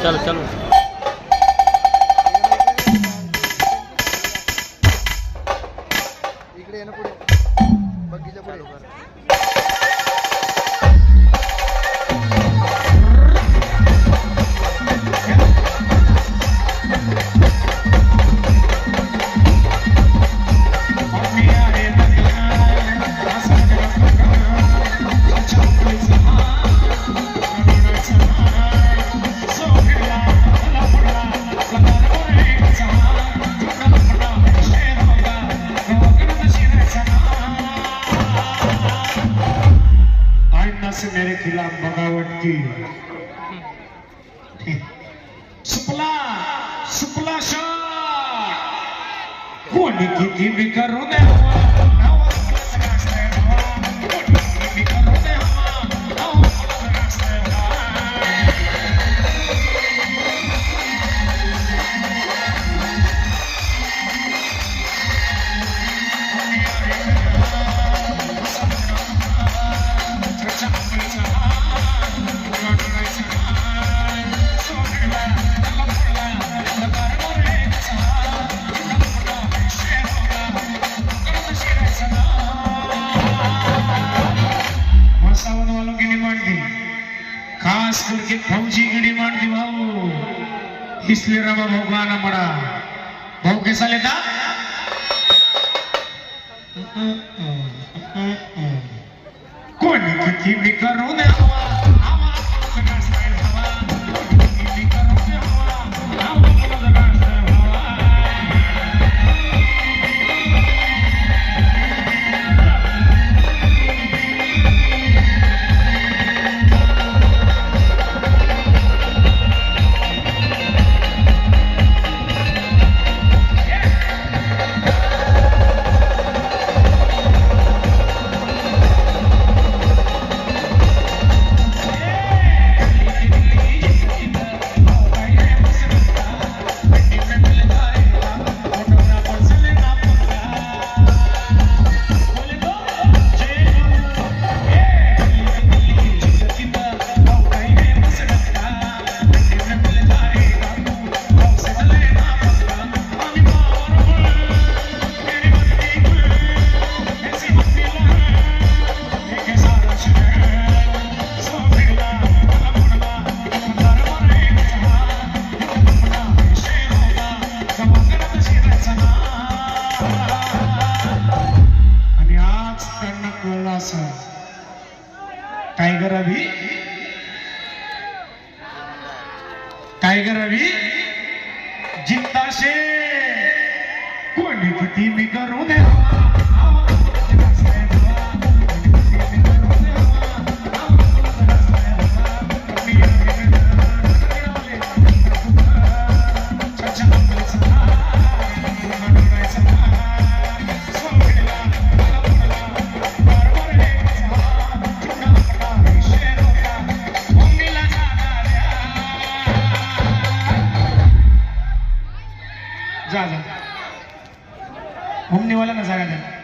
चलो चलो इकडे ये ना पुढे बग्गीच्या पुढे से मेरे खिलाफ बगावत की सुपला सुपला शाह कोणी किती भी करू दे खास करके फौजी की डिमांड दी भाऊ इसलिए रवा भाऊ गाना पड़ा भाऊ कैसा लेता कोणी किती भी करू दे टाइगर अभी जिंदा से कोणी किती मी करू दे जा घूमने वाला ना जागा दे